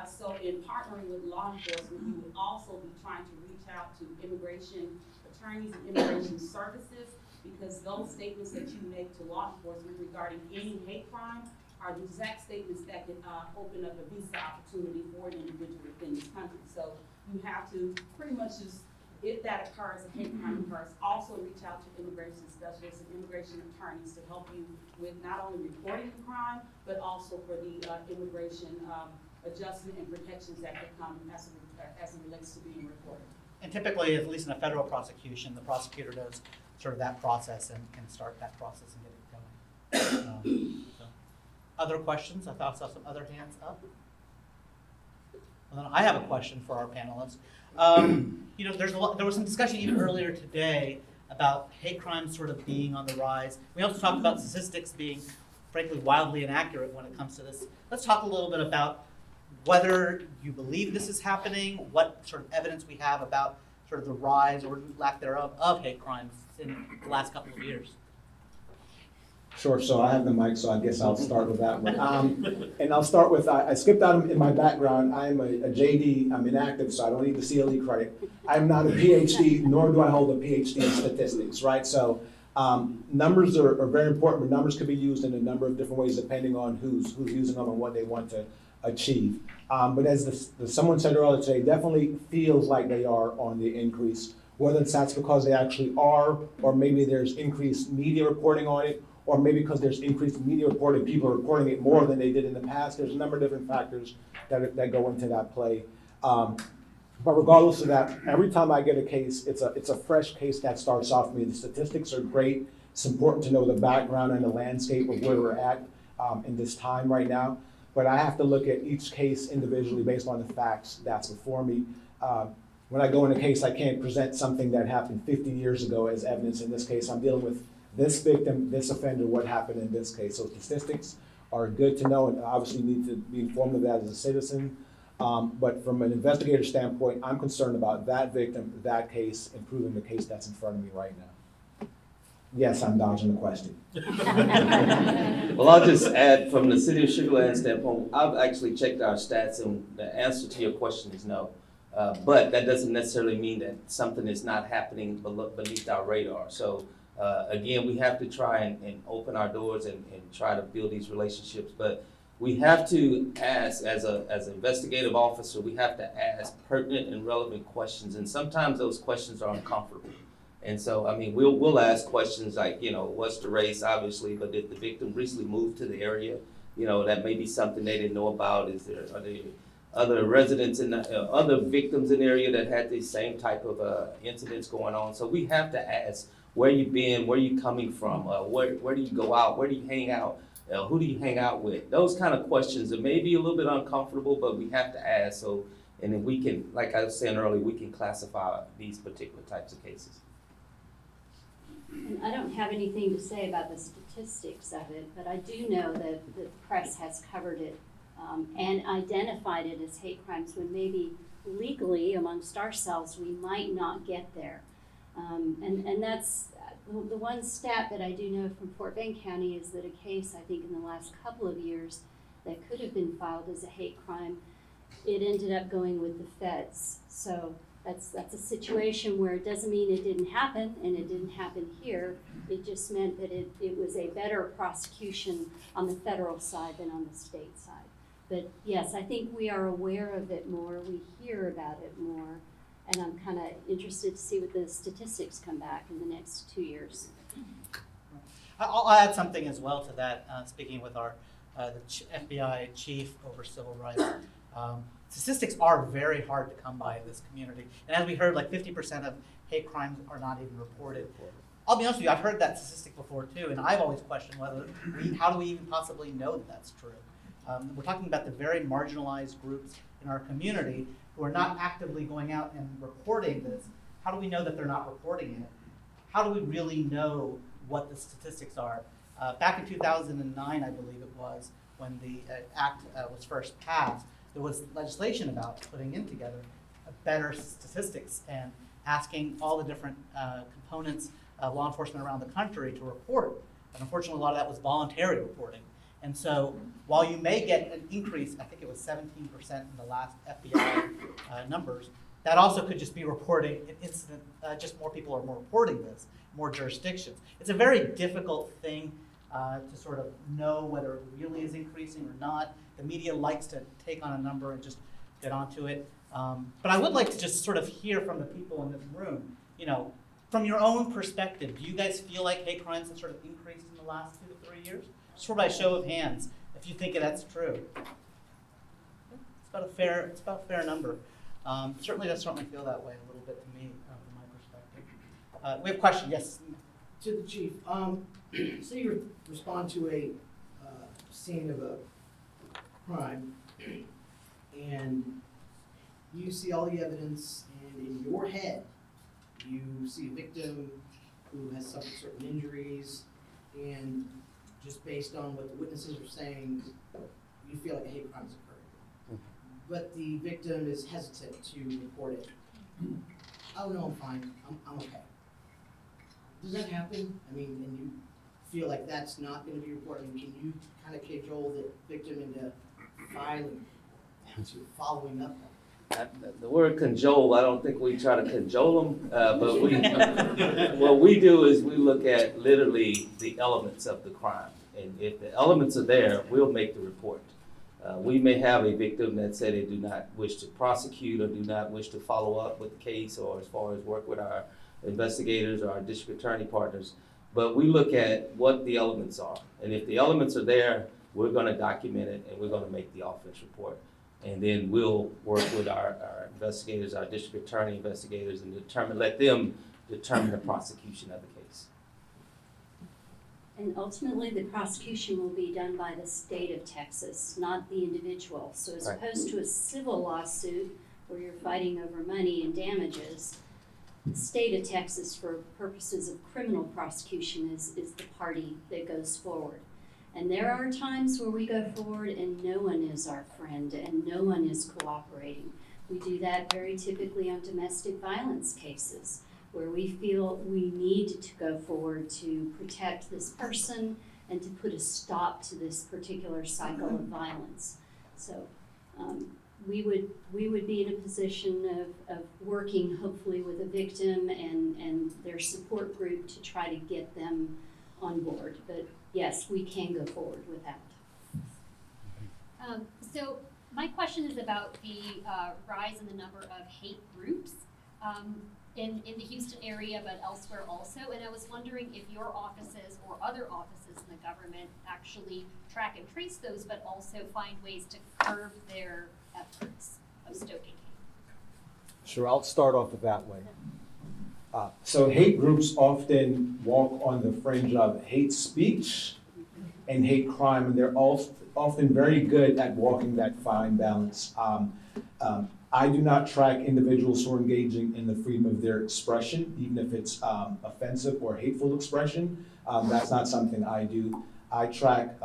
So in partnering with law enforcement, we would also be trying to reach out to immigration attorneys and immigration services, because those statements that you make to law enforcement regarding any hate crime are the exact statements that can open up a visa opportunity for an individual within this country. So you have to pretty much just, if that occurs, a hate crime occurs, also reach out to immigration specialists and immigration attorneys to help you with not only reporting the crime, but also for the immigration adjustment and protections that could come as it relates to being reported. And typically, at least in a federal prosecution, the prosecutor does sort of that process and can start that process and get it going. So. Other questions? I thought I saw some other hands up. Well, then I have a question for our panelists. There was some discussion even earlier today about hate crimes sort of being on the rise. We also talked about statistics being, frankly, wildly inaccurate when it comes to this. Let's talk a little bit about whether you believe this is happening, what sort of evidence we have about sort of the rise or lack thereof of hate crimes in the last couple of years. Sure, so I have the mic, so I guess I'll start with that one. And I'll start with, I skipped out in my background. I'm a JD, I'm inactive, so I don't need the CLE credit. I'm not a PhD, nor do I hold a PhD in statistics, right? So numbers are very important, but numbers can be used in a number of different ways depending on who's using them and what they want to achieve. But as someone said earlier today, definitely feels like they are on the increase, whether that's because they actually are, or maybe there's increased media reporting on it, or maybe because there's increased media reporting, people are reporting it more than they did in the past. There's a number of different factors that go into that play. But regardless of that, every time I get a case, it's a fresh case that starts off me. The statistics are great. It's important to know the background and the landscape of where we're at in this time right now. But I have to look at each case individually based on the facts that's before me. When I go in a case, I can't present something that happened 50 years ago as evidence. In this case, I'm dealing with this victim, this offender, what happened in this case. So statistics are good to know, and obviously need to be informed of that as a citizen. But from an investigator standpoint, I'm concerned about that victim, that case, improving the case that's in front of me right now. Yes, I'm dodging the question. Well, I'll just add, from the City of Sugar Land standpoint, I've actually checked our stats, and the answer to your question is no. But that doesn't necessarily mean that something is not happening beneath our radar. So again, we have to try and open our doors and try to build these relationships. But we have to ask, as an investigative officer, we have to ask pertinent and relevant questions. And sometimes those questions are uncomfortable. And so, I mean, we'll ask questions like, what's the race, obviously, but did the victim recently move to the area? That may be something they didn't know about. Are there other residents other victims in the area that had these same type of incidents going on? So we have to ask, where you been, where you coming from, where do you go out, where do you hang out, who do you hang out with? Those kind of questions that may be a little bit uncomfortable, but we have to ask. So, and then we can, like I was saying earlier, we can classify these particular types of cases. And I don't have anything to say about the statistics of it, but I do know that the press has covered it and identified it as hate crimes when maybe legally amongst ourselves we might not get there. And that's the one stat that I do know from Fort Bend County is that a case, I think in the last couple of years, that could have been filed as a hate crime, it ended up going with the feds. So that's a situation where it doesn't mean it didn't happen, and it didn't happen here. It just meant that it was a better prosecution on the federal side than on the state side. But yes, I think we are aware of it more, we hear about it more, and I'm kind of interested to see what the statistics come back in the next 2 years. I'll add something as well to that, speaking with our FBI chief over civil rights. Statistics are very hard to come by in this community. And as we heard, like 50% of hate crimes are not even reported. I'll be honest with you, I've heard that statistic before too, and I've always questioned how do we even possibly know that that's true? We're talking about the very marginalized groups in our community who are not actively going out and reporting this. How do we know that they're not reporting it? How do we really know what the statistics are? Back in 2009, I believe it was, when the act was first passed, there was legislation about putting in together better statistics and asking all the different components of law enforcement around the country to report. And unfortunately, a lot of that was voluntary reporting. And so while you may get an increase, I think it was 17% in the last FBI numbers, that also could just be reporting an incident, just more people are more reporting this, more jurisdictions. It's a very difficult thing to sort of know whether it really is increasing or not. The media likes to take on a number and just get onto it. But I would like to just sort of hear from the people in this room, from your own perspective, do you guys feel like hate crimes have sort of increased in the last 2 to 3 years? Just for by show of hands, if you think that's true. It's about a fair number. Certainly does certainly feel that way a little bit to me from my perspective. We have a question, yes. To the chief, say you respond to a scene of a crime, and you see all the evidence, and in your head, you see a victim who has suffered certain injuries, and just based on what the witnesses are saying, you feel like a hate crime has occurred. But the victim is hesitant to report it. Oh no, I'm fine, I'm okay. Does that happen? I mean, and you feel like that's not going to be reported? Can you kind of cajole the victim into following up? The word cajole, I don't think we try to cajole them, but what we do is we look at literally the elements of the crime. And if the elements are there, we'll make the report. We may have a victim that said they do not wish to prosecute or do not wish to follow up with the case, or as far as work with our investigators or our district attorney partners. But we look at what the elements are. And if the elements are there, we're going to document it and we're going to make the offense report. And then we'll work with our investigators, our district attorney investigators, and let them determine the prosecution of the case. And ultimately, the prosecution will be done by the state of Texas, not the individual. So as opposed to a civil lawsuit where you're fighting over money and damages, the state of Texas, for purposes of criminal prosecution, is the party that goes forward. And there are times where we go forward and no one is our friend and no one is cooperating. We do that very typically on domestic violence cases, where we feel we need to go forward to protect this person and to put a stop to this particular cycle of violence. So we would be in a position of working hopefully with a victim and their support group to try to get them on board. But yes, we can go forward with that. So my question is about the rise in the number of hate groups in the Houston area, but elsewhere also. And I was wondering if your offices or other offices in the government actually track and trace those, but also find ways to curb their efforts of stoking hate. Sure, I'll start off with that way. So hate groups often walk on the fringe of hate speech and hate crime, and they're often very good at walking that fine balance. I do not track individuals who are engaging in the freedom of their expression, even if it's offensive or hateful expression. That's not something I do. I track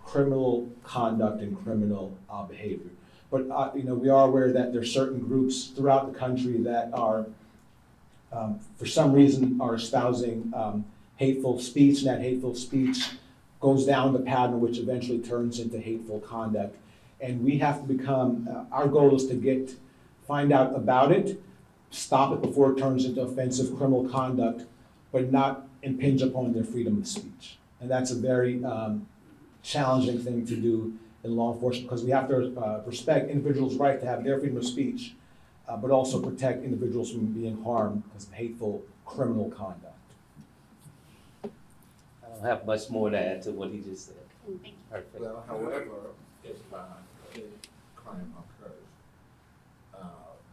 criminal conduct and criminal behavior. But we are aware that there are certain groups throughout the country that are, for some reason, are espousing hateful speech, and that hateful speech goes down the pattern which eventually turns into hateful conduct. And we have to become, our goal is to find out about it, stop it before it turns into offensive criminal conduct, but not impinge upon their freedom of speech. And that's a very challenging thing to do in law enforcement, because we have to respect individuals' right to have their freedom of speech, but also protect individuals from being harmed because of hateful criminal conduct. I don't have much more to add to what he just said. Thank you. Perfect. Well, however, if a hate crime occurs,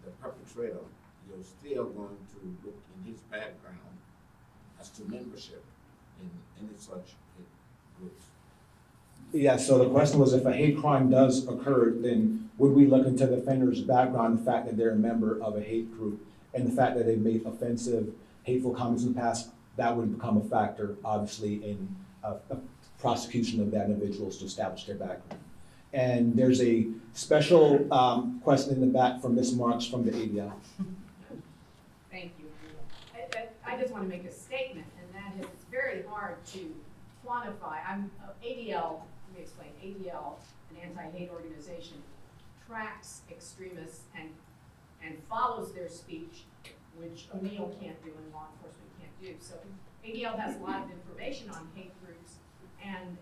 the perpetrator, you're still going to look in his background as to membership in any such hate groups. Yeah, so the question was, if a hate crime does occur, then would we look into the offender's background, the fact that they're a member of a hate group, and the fact that they've made offensive, hateful comments in the past? That would become a factor, obviously, in a prosecution of that individual to establish their background. And there's a special question in the back from Ms. Marks from the ADL. Thank you. I just want to make a statement, and that is it's very hard to quantify. ADL, let me explain. ADL, an anti-hate organization, tracks extremists and follows their speech, which Anil can't do and law enforcement can't do. So ADL has a lot of information on hate groups and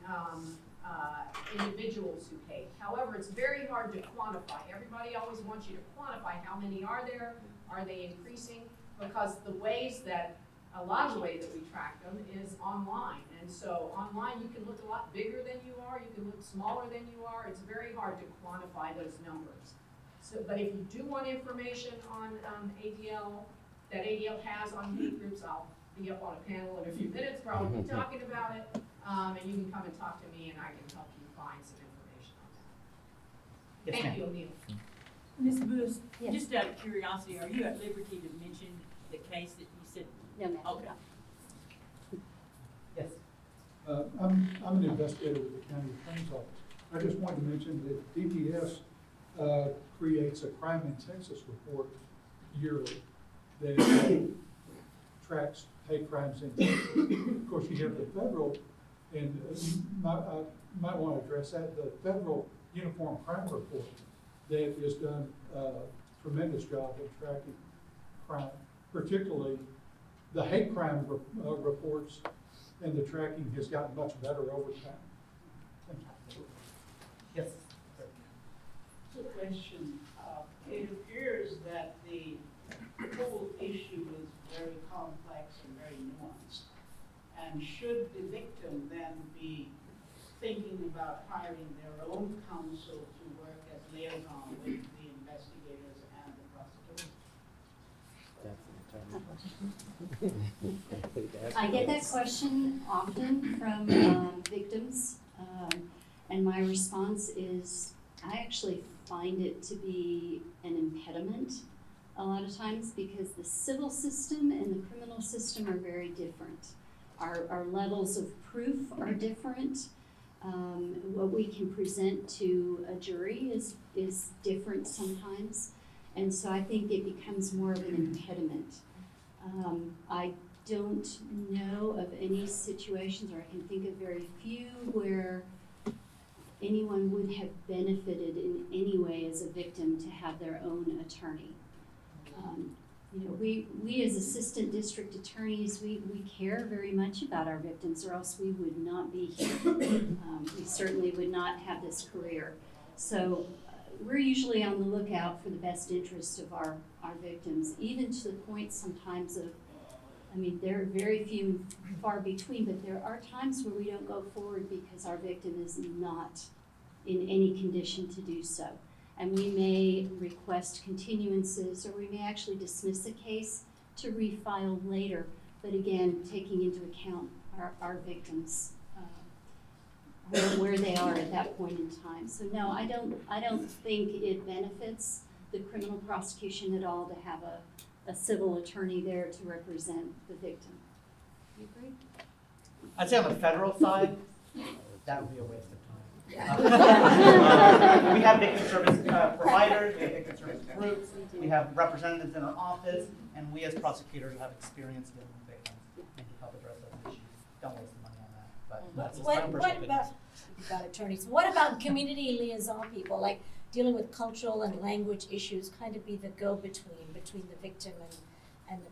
individuals who hate. However, it's very hard to quantify. Everybody always wants you to quantify how many are there, are they increasing? Because a lot of the way that we track them is online. And so online you can look a lot bigger than you are, you can look smaller than you are. It's very hard to quantify those numbers. So, but if you do want information on ADL, that ADL has on hate groups, I'll be up on a panel in a few minutes, probably talking about it. And you can come and talk to me and I can help you find some information on that. Yes, Thank ma'am. you, Anil. Ms. Buess, Yes. just out of curiosity, are you at liberty to mention the case that you said? No, ma'am. Okay. Yes. I'm an investigator with the county attorney's office. I just wanted to mention that DPS creates a crime in Texas report yearly that tracks hate crimes in Texas. Of course, you have the federal, and you might want to address that, the federal Uniform Crime Report that has done a tremendous job of tracking crime, particularly the hate crime reports, and the tracking has gotten much better over time. Thank you. Yes. It's a question. It appears that the whole issue is very complex and very nuanced. And should the victim then be thinking about hiring their own counsel to work as liaison with the investigators and the prosecutors? I get that question often from victims, and my response is I actually find it to be an impediment a lot of times because the civil system and the criminal system are very different. Our levels of proof are different. What we can present to a jury is different sometimes, and so I think it becomes more of an impediment. I don't know of any situations, or I can think of very few, where anyone would have benefited in any way as a victim to have their own attorney. You know, we as assistant district attorneys, we care very much about our victims, or else we would not be here. We certainly would not have this career. So we're usually on the lookout for the best interests of our victims, even to the point sometimes of, I mean, there are very few and far between, but there are times where we don't go forward because our victim is not in any condition to do so. And we may request continuances, or we may actually dismiss a case to refile later, but again, taking into account our victims, where they are at that point in time. So no, I don't think it benefits the criminal prosecution at all to have a civil attorney there to represent the victim. You agree? I'd say on the federal side, that would be a waste of time. We have victim service providers, we have victim service groups, we have representatives in our office, and we as prosecutors have experience dealing with victims and can help address those issues. Don't waste the money on that, but that's just my own personal opinion. You've got attorneys. What about community liaison people, like dealing with cultural and language issues, kind of be the go-between between the victim and the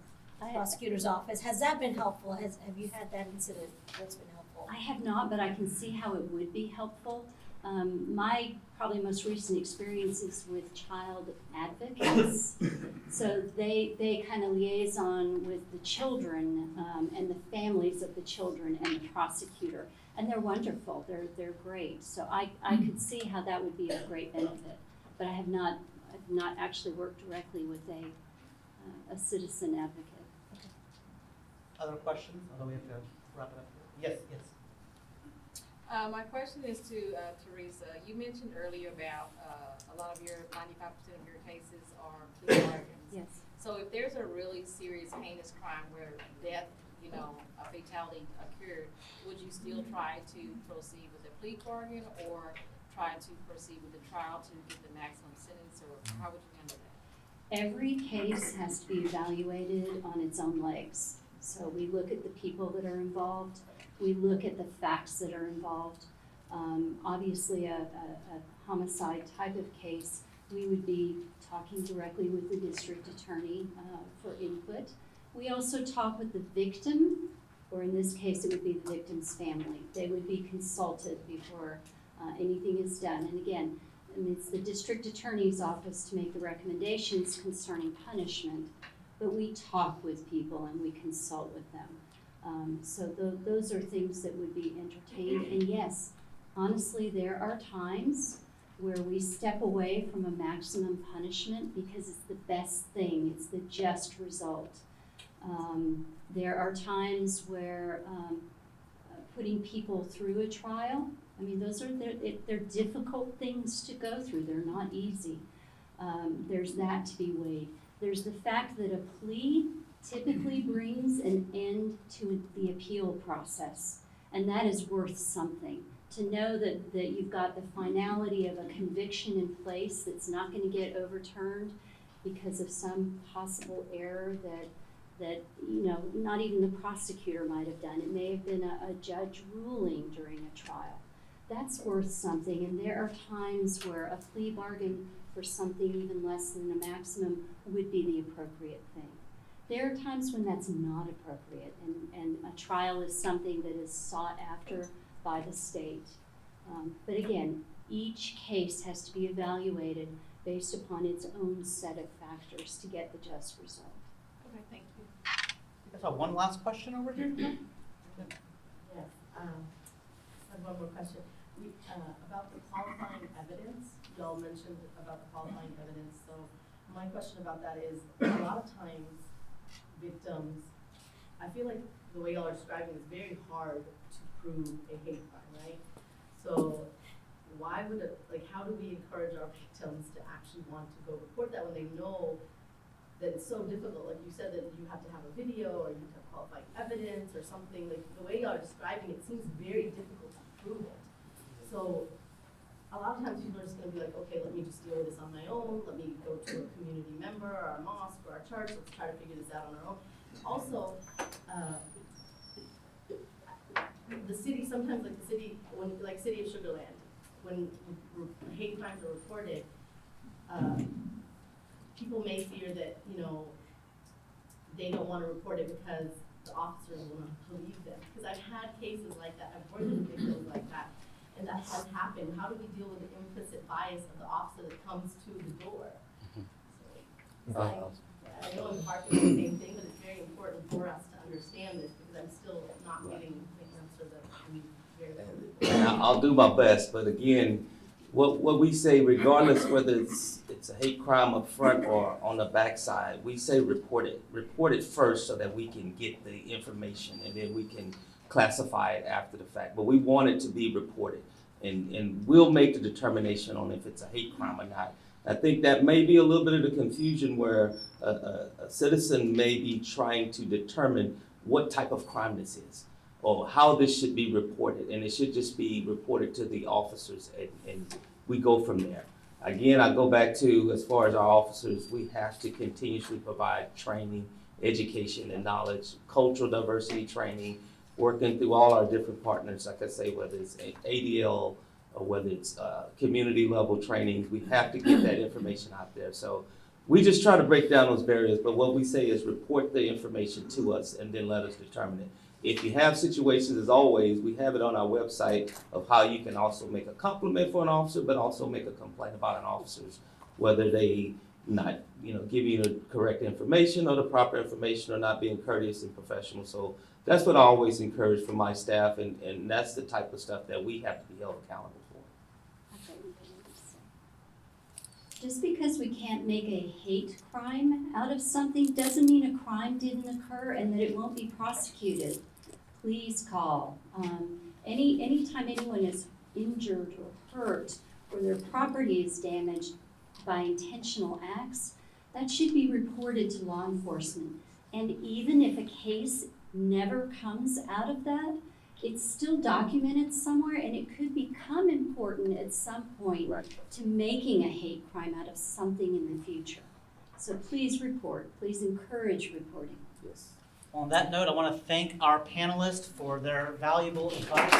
prosecutor's office? Has that been helpful? Have you had that incident? What's been helpful? I have not, but I can see how it would be helpful. My probably most recent experience is with child advocates. So they kind of liaison with the children and the families of the children and the prosecutor. And they're wonderful, they're great. So I could see how that would be a great benefit. But I've not actually worked directly with a citizen advocate. Okay. Other questions? Although we have to wrap it up. Yes, yes. My question is to Terese. You mentioned earlier about a lot of 95% of your cases are plea bargains. Yes. So if there's a really serious, heinous crime where death, a fatality occurred, would you still try to proceed with a plea bargain or try to proceed with a trial to get the maximum sentence, or how would you handle that? Every case has to be evaluated on its own legs. So we look at the people that are involved. We look at the facts that are involved. Obviously, a homicide type of case, we would be talking directly with the district attorney for input. We also talk with the victim, or in this case, it would be the victim's family. They would be consulted before anything is done. And again, it's the district attorney's office to make the recommendations concerning punishment, but we talk with people and we consult with them. So those are things that would be entertained. And yes, honestly, there are times where we step away from a maximum punishment because it's the best thing, it's the just result. There are times where putting people through a trial, I mean, they're difficult things to go through, they're not easy. There's that to be weighed. There's the fact that a plea typically brings an end to the appeal process, and that is worth something. To know that you've got the finality of a conviction in place that's not going to get overturned because of some possible error that not even the prosecutor might have done. It may have been a judge ruling during a trial. That's worth something, and there are times where a plea bargain for something even less than the maximum would be the appropriate thing. There are times when that's not appropriate, and a trial is something that is sought after by the state. But again, each case has to be evaluated based upon its own set of factors to get the just result. Okay, thank you. I guess I have one last question over here. Yes, I have one more question. About the qualifying evidence, y'all mentioned about the qualifying evidence. So my question about that is, a lot of times victims, I feel like the way y'all are describing is very hard to prove a hate crime, right? So why would how do we encourage our victims to actually want to go report that when they know that it's so difficult? Like you said, that you have to have a video or you have to have qualifying evidence or something. Like the way y'all are describing it seems very difficult to prove it. So a lot of times people are just going to be like, okay, let me just deal with this on my own. Let me go to a community member or a mosque or a church. Let's try to figure this out on our own. Also, the city, sometimes like the city, City of Sugar Land, when hate crimes are reported, people may fear that, you know, they don't want to report it because the officers will not believe them. Because I've had cases like that, I've worked with victims like that, and that has happened. How do we deal with the implicit bias of the officer that comes to the door? So, I know I'm harping on the same thing, but it's very important for us to understand this because I'm still not getting the answer that we very And I'll do my best, but again, what we say, regardless whether it's a hate crime up front or on the backside, we say report it. Report it first so that we can get the information and then we can classify it after the fact. But we want it to be reported, and we'll make the determination on if it's a hate crime or not. I think that may be a little bit of the confusion where a citizen may be trying to determine what type of crime this is or how this should be reported, and it should just be reported to the officers, and we go from there. Again, I go back to, as far as our officers, we have to continuously provide training, education, and knowledge, cultural diversity training, working through all our different partners, like I say, whether it's ADL or whether it's community level trainings, we have to get that information out there. So we just try to break down those barriers, but what we say is report the information to us and then let us determine it. If you have situations, as always, we have it on our website of how you can also make a compliment for an officer, but also make a complaint about an officer, whether they not, give you the correct information or the proper information or not being courteous and professional. So that's what I always encourage from my staff, and that's the type of stuff that we have to be held accountable for. Just because we can't make a hate crime out of something doesn't mean a crime didn't occur and that it won't be prosecuted. Please call. Anytime anyone is injured or hurt or their property is damaged by intentional acts, that should be reported to law enforcement. And even if a case never comes out of that, it's still documented somewhere, and it could become important at some point to making a hate crime out of something in the future. So please report. Please encourage reporting. Yes. On that note, I want to thank our panelists for their valuable advice.